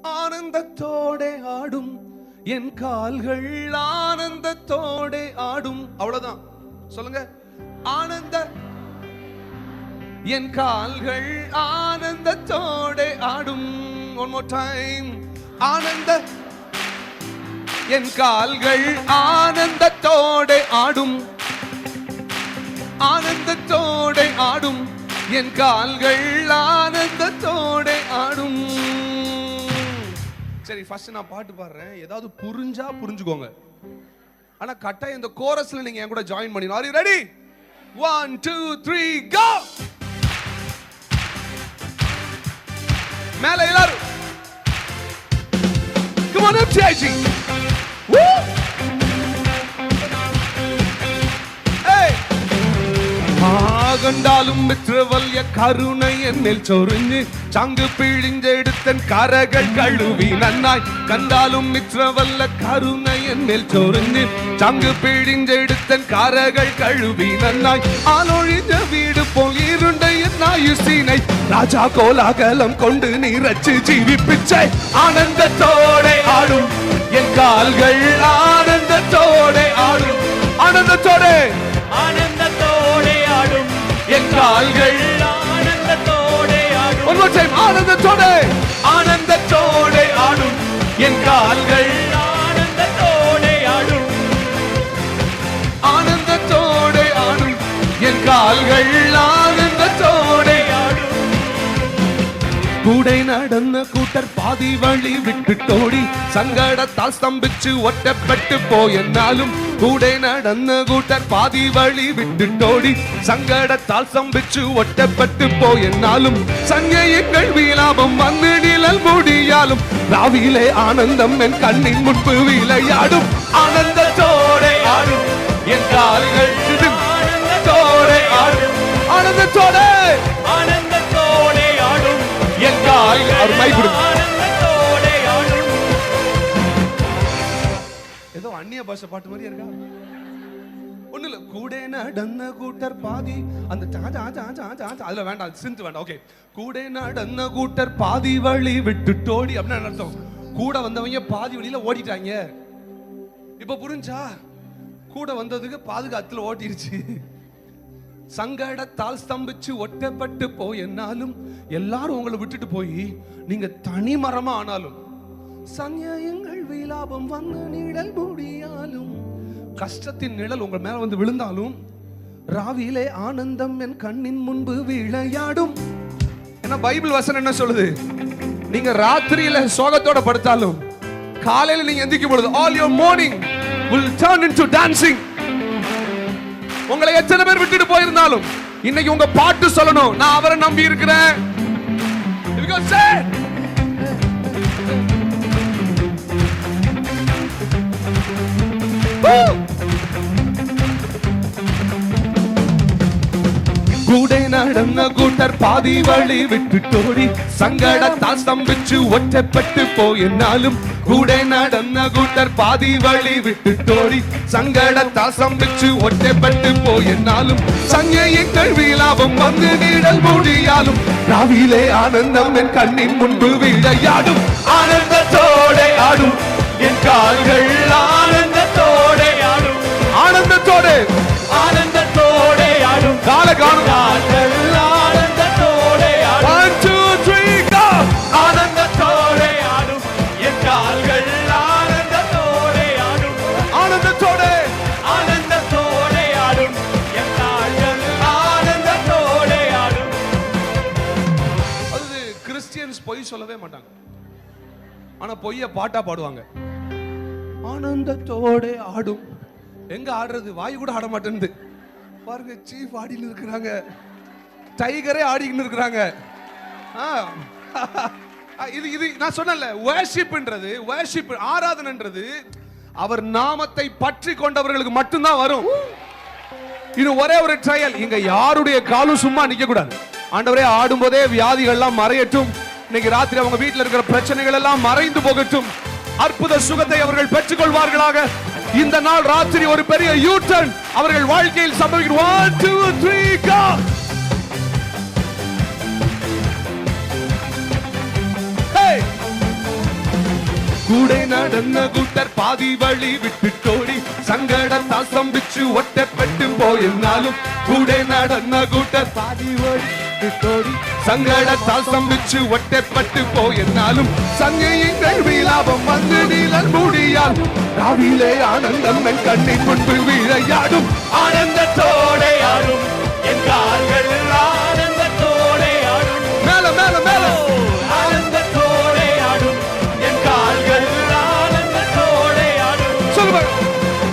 ஆனந்தத்தோடே ஆடும் என் கால்கள் ஆனந்தத்தோடே ஆடும். அவ்வளவுதான். சொல்லுங்க. ஆனந்த என் கால்கள் ஆனந்தத்தோடே ஆடும். One more time. ஆனந்த என் கால்கள் ஆனந்தத்தோடே ஆடும். ஆனந்தத்தோடே ஆடும் என் கால்கள் ஆனந்தத்தோடே ஆடும். சரி, ஃபர்ஸ்ட் நான் பாட்டு பாடுறேன். ஏதாவது புரிஞ்சா புரிஞ்சுக்கோங்க. ஆனா கட்டாயம் இந்த கோரஸ்ல நீங்க என் கூட ஜாயின் பண்ணிடணும். Are you ready? 1 2 3 கோ. மேல எல்லாரும் come on up JG. Woo! Hey! கண்டாலும் மித்ரவல்ய கருணை என்னில் சொரிஞ்சு சங்கு பிழிஞ்செடுத்தன் கரகள் கழுவி நன்னாய். கண்டாலும் மித்ரவல்ல கருணை என்னில் சொரிஞ்சு சங்கு பிழிஞ்செடுத்தன் கரகள் கழுவி நன்னாய். ஆளொழிஞ்ச வீடு போல் இருண்ட என் ஆயுசினை ராஜா கோலாகலம் கொண்டு நீ ரச்சு ஜீவிப்பிச்சை. ஆனந்தத்தோடே ஆடும் என் கால்கள் ஆனந்தத்தோடே ஆடும். ஆனந்தத்தோடே ஆனந்தத்தோடே ஆடும் என் கால்கள் ஆனந்தத்தோடே ஆடும். one more time. ஆனந்தத்தோடே ஆனந்தத்தோடே ஆடும் என் கால்கள் ஆனந்தத்தோடே ஆடும். ஆனந்தத்தோடே ஆடும் என் கால்கள் ஆனந்தத்தோடே ஆடும். கூடை நடந்த கூட்டர் பாதி வழி விட்டுட்டோடி சங்கடத்தால் ஸ்தம்பிச்சு ஒட்டப்பட்டு போயனாலும். கூடை நடந்த கூட்டர் பாதி வழி விட்டுட்டோடி சங்கடத்தால் ஸ்தம்பிச்சு ஒட்டப்பட்டு போயனாலும். சங்கையங்கள் வீலாபம் வந்து நிழல் முடியாலும் ராவிலே ஆனந்தம் என் கண்ணின் முன்பு விளையாடும். ஆனந்தத்தோடே ஆடும் என் கால்கள் ஆனந்தத்தோடே ஆடும். ஆனந்தத்தோடே ஆனந்தத்தோடே ஆடும் என் கால்கள். ஆனந்தத்தோடே ஆடும். ஏதோ அந்நிய பாஷை பாட்டு மாதிரி இருக்கா? ஒண்ணு இல்ல. கூட நடந்த கூட்டர் பாதி அந்த அதுல வேண்டாம், சிந்து வேண்டாம். ஓகே. கூட நடந்த கூட்டர் பாதி வழி விட்டுட்டோடி அப்படின்னு அர்த்தம். கூட வந்தவங்க பாதி வழியில ஓடிட்டாங்க. இப்ப புரிஞ்சா? கூட வந்ததுக்கு பாதுகாத்துல ஓட்டிருச்சு. சங்கடத்தால் ஸ்தம்பிச்சு ஒட்டப்பட்டு போயனாலும் எல்லாரும் உங்களை விட்டுட்டு போய் நீங்க தனி மரமா ஆனாலும் சன்யாயங்கள் விலாபம் வந்து நிழல் முடியாலும் கஷ்டத்தின் நிழல் உங்க மேல வந்து விழுந்தாலும் ராவிலே ஆனந்தம் என் கண்ணின் முன்பு விளையாடும். ஏன்னா பைபிள் வசனம் என்ன சொல்லுது? நீங்க ராத்திரியில சோகத்தோட படுத்தாலும் காலையில நீங்க எந்திக்கும் பொழுது all your morning will turn into dancing. உங்களை எத்தனை பேர் விட்டுட்டு போயிருந்தாலும் இன்னைக்கு உங்க பாட்டு சொல்லணும், நான் அவரை நம்பி இருக்கிறேன். கூட நடந்த கூட்டர் பாதி வழி விட்டுட்டோடி சங்கடத்தால் ஸ்தம்பிச்சு ஒற்றப்பட்டு போயினாலும். கூட நடந்த கூட்டர் பாதி வழி விட்டுட்டோடி சங்கடத்தால் ஸ்தம்பிச்சு ஒற்றப்பட்டு போயினாலும். சங்கையங்கள் விலாபம் வந்து நிழல் முடியாலும் ராவிலே ஆனந்தம் என் கண்ணின் முன்பு விளையாடும். ஆனந்தத்தோடே ஆடும் என் கால்கள் ஆனந்தத்தோடே ஆடும். ஆனந்தத்தோடே ஆனந்தத்தோடே ஆடும். கால காணும் ஆனந்தத்தோடே ஆடும். 1 2 3 go. ஆனந்தத்தோடே ஆடும் என் கால்கள் ஆனந்தத்தோடே ஆடும். ஆனந்தத்தோடே ஆனந்தத்தோடே ஆடும் என் கால்கள் ஆனந்தத்தோடே ஆடும். அது கிறிஸ்டியன்ஸ் பொய் சொல்லவே மாட்டாங்க, ஆனா பொய்ய பாட்டா பாடுவாங்க. ஆனந்தத்தோடே ஆடும். எங்க ஆடுறது? வாய் கூட ஆட மாட்டேன்னு பாருங்க. சீஃப் ஆடின்னு இருக்கிறாங்க, டைகரே ஆடின்னு இருக்கிறாங்க. இது நான் சொன்னல, வர்ஷிப்ன்றது, வர்ஷிப் ஆராதனைன்றது அவர் நாமத்தை பற்றி கொண்டவர்களுக்கு மட்டும்தான் வரும். இது ஒரே ஒரு ட்ரையல். இங்க யாருடைய காலும் சும்மா நிக்க கூடாது. ஆண்டவரே ஆடும்போதே வியாதிகள் எல்லாம் மறையட்டும். இன்னைக்கு ராத்திரி அவங்க வீட்டில் இருக்கிற பிரச்சனைகள் எல்லாம் மறைந்து போகட்டும். அற்புத சுகத்தை அவர்கள் பெற்றுக் கொள்வார்களாக. இந்த நாள் ராத்திரி ஒரு பெரிய யூ டர்ன் அவர்கள் வாழ்க்கையில் சம்பவிக்கும். 1 2 3 go. Hey! கூட நடந்த கூட்டர் பாதி வழி விட்டுட்டோடி சங்கடத்தால் ஸ்தம்பிச்சு ஒட்டப்பட்டு போயிருந்தாலும் கூட நடந்த கூட்டர் பாதி வழி விட்டுட்டோடி சங்கடத்தால் ஸ்தம்பிச்சு ஒட்டப்பட்டு போயிருந்தாலும் சங்கையின் விலாபம் வந்து நீழல் மூடியால் ராவிலே ஆனந்தம் என் கண்ணின் முன்பு விளையாடும் ஆனந்தத்தோடே ஆடும் என் கால்கள் ஆனந்தத்தோடே ஆடும் மேல மேல மேல ஆனந்தத்தோடே ஆடும் என் கால்கள் ஆனந்தத்தோடே ஆடும் சொல்லுவாங்க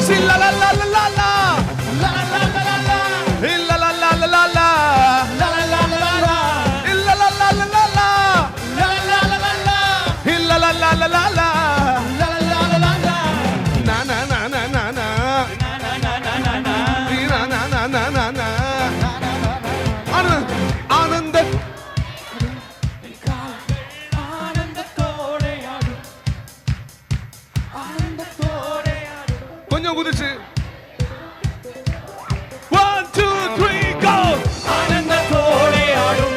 சில்லலலலலலா லா லா லா லா இல்லலலலலலா லா லா லா லா இல்லலலலலலா லா லா லா லா இல்லலலலலலா லா லா லா லா na na na na na na ஆனந்த ஆனந்தத்தோடே ஆடும் ஆனந்தத்தோடே ஆடும் கொஞ்சம் குதிச்சு 1 2 3 go ஆனந்தத்தோடே ஆடும்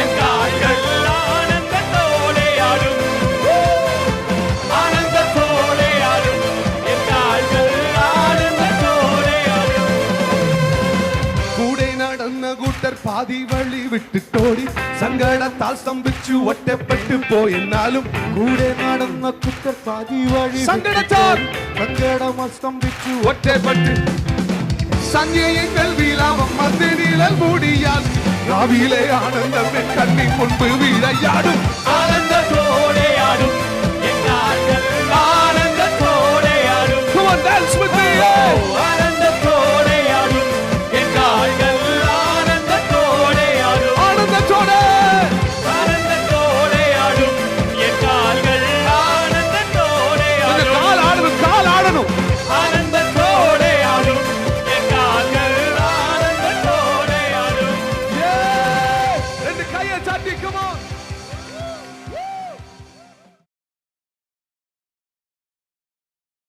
என் கால்கள் ஆனந்தத்தோடே ஆடும் ஆனந்தத்தோடே ஆடும் என் கால்கள் ஆனந்தத்தோடே ஆடும் கூடை நடந்த கூட்டர் பாதி வழி விட்டுட்டோடி சங்கடத்தால் ஸ்தம்பிச்சு ஒட்டப்பட்டு போயினாலும் கூட நடந்த குத்தர் பாதி வழி சங்கடத்தால் சங்கடம் ஸ்தம்பிச்சு ஒட்டப்பட்டு சங்கையின் விலாபம் வந்து நீழல் மூடியால் ராவிலே ஆனந்தம் என் கண்ணின் முன்பு விளையாடும் ஆனந்தத்தோடே